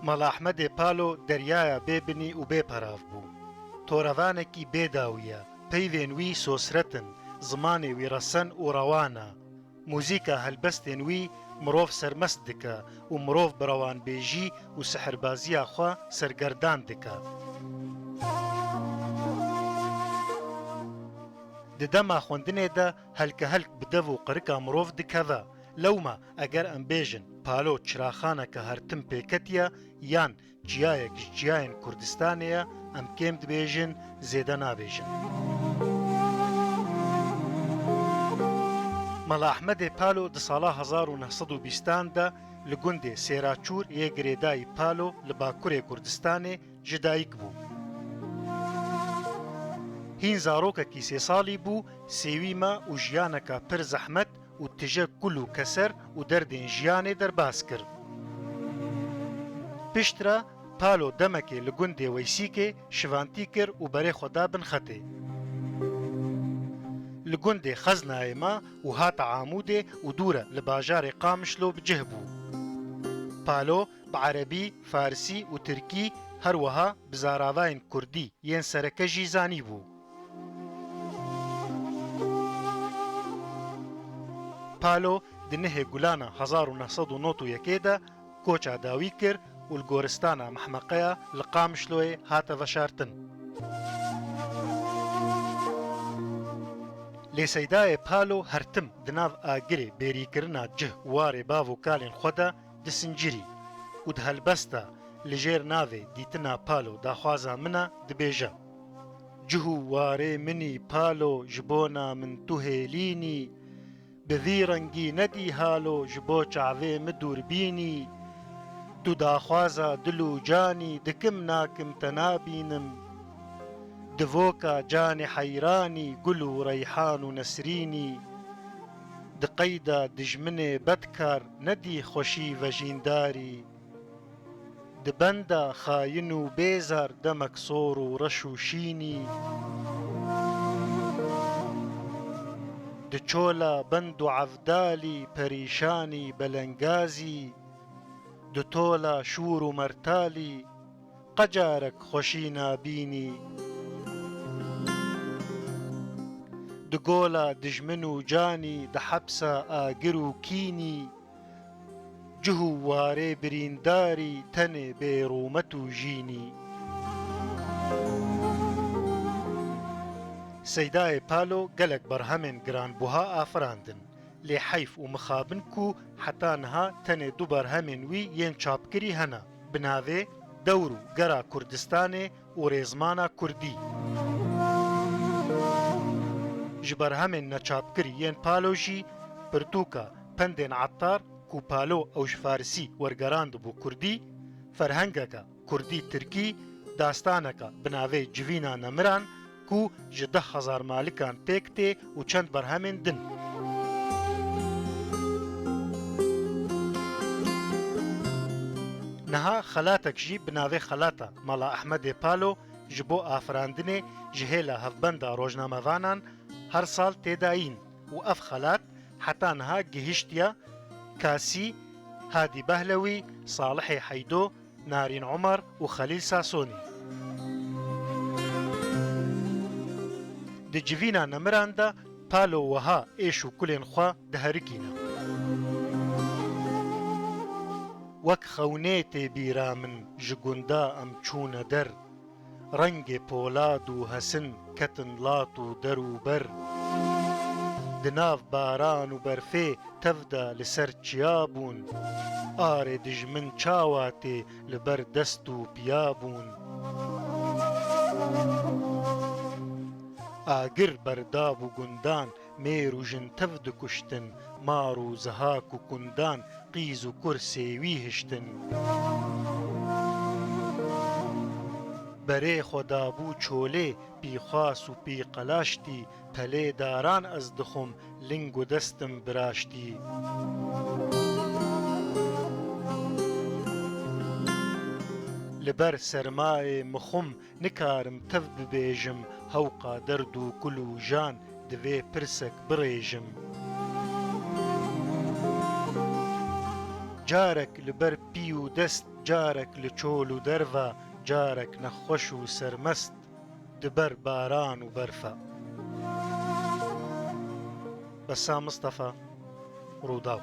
مەڵا ئەحمەدێ پالۆ دەریایە بێبنی و بێپەراف بوو. تۆرەوانێکی بێداویە، پەیوێن وی سۆسرەتن، زمانێ وی ڕەسەن و ڕەوانە، موزیکە هەلبەستێن وی مرۆڤ سەرمەست دکە و مرۆڤ بڕەوانبێژی و سەحربازیە خوا سەرگەردان دکە. ددەما خوێندنێدا هەلکە هەلک بدەڤ و قڕکا مرۆڤ دکەڤە. لەومە ئەگەر ئەم بێژن پالۆ چراخانەکە هەرتم پێکەتیە یان جیایەکش جیایên کوردستانەیە ئەم کێم دبێژن زێدە نابێژن. مەڵا ئەحمەدێ پالۆ di sala 1920دا li gundê Sêraçûr yê girêdayî Palo li Bakurê Kurdistanê ji dayîk bû. Hîn zarokekî 3 salî bû, sêwîma û jiyaneka pir zehmet û tije kul û keser û derdên jiyanê derbas kir. Piştre Palo demekê li gundê Weysîkê şivantî kir û berê xwe da bin xetê. Li gundê Xeznayê ma û hate Amûdê û dûre li bajarê Qamişlo bicih bû. Palo bi Erebî, Farsî û Tirkî her wiha bi zaravayên Kurdî yên sereke jî zanî bû. Palo di nihê gulana 1991 de koça dawî kir û li goristana Mehmeqeya li Qamişloyê hate veşartin. Lêseydayê Palo hertim di nav agirê bêrîkirina cih warê bav û kalên xwe de disincirî û di helbesta li jêr navê dîtina Palo daxwaza min e dibêje: Cih û warê minî Palo ji bona min tu hêlînî, bi vî rengî nedî halo ji bo çavê mi dûrbînî, tu daxwaza dil û canî dikim nakim te nabînim, di voka canê heyranî gul û reyhan û nesrînî, di qeyda dijminê bedkar nedî xweşî vejîndarî, di benda xayîn û bêzar demek sor û reş û şînî, di çola bend û evdalî perîşanî belengazî, di tola şûr û mertalî qecarek xweşî nabînî, di gola dijmin û canî di hepsa agir û kînî, cih û warê birîndarî tenê bêrûmet û jînî. Seydayê Palo gelek berhemên giranbuha afirandin. Lê heyf û mixabin ku heta niha tenê du berhemên wî yên çapkirî hene bi navê Dewr û Gera Kurdistanê û Rêzmana Kurdî. Ji berhemên neçapkirî yên Palo jî pirtûka pendên Ettar ku Palo ew ji Farsî wergerandibû Kurdî, ferhengeka Kurdî Tirkî, dastaneka bi navê Civîna Nemiran ku ji 10,000 malikan pêk tê û çend berhemên din. Niha xelatek jî bi navê Xelata Mala Ehmedê Palo ji bo afirandinê ji hêla hevbenda rojnamevanan her sal têdayîn û ev xelat heta niha gihîştiya Kasî, Hadî Behlewî, Salihê Heydo, Narîn Umar û Xelîl Sasonî. Di Civîna Nemiran de Palo wiha êş û kulên xwe diherikîne. Wek xewnê tê bîra min ji gunda em çûne der, rengê polad û hesin ketin lat û der û ber, di nav baran û berfê tev de li ser çiya bûn, arê dijmin çawa tê li ber dest û piya bûn. Agir berdav û gundan mêr û jin tev dikuştin, mar û zihak û kundan qîz û kur sêwî hiştin. Berê xwe dabû çolê pîxwas û pîqelaştî, pelê daran ez dixwim ling û destim biraştî. Li ber sermayê mixwim nikarim tev bibêjim, hewqa derd û kul û jan divê pirsek birêjim. جارك لبر پی و دست جارك لچول و درفا جارك نخوش و سرمست دبر باران و برفا. بسام مصطفى، روداو.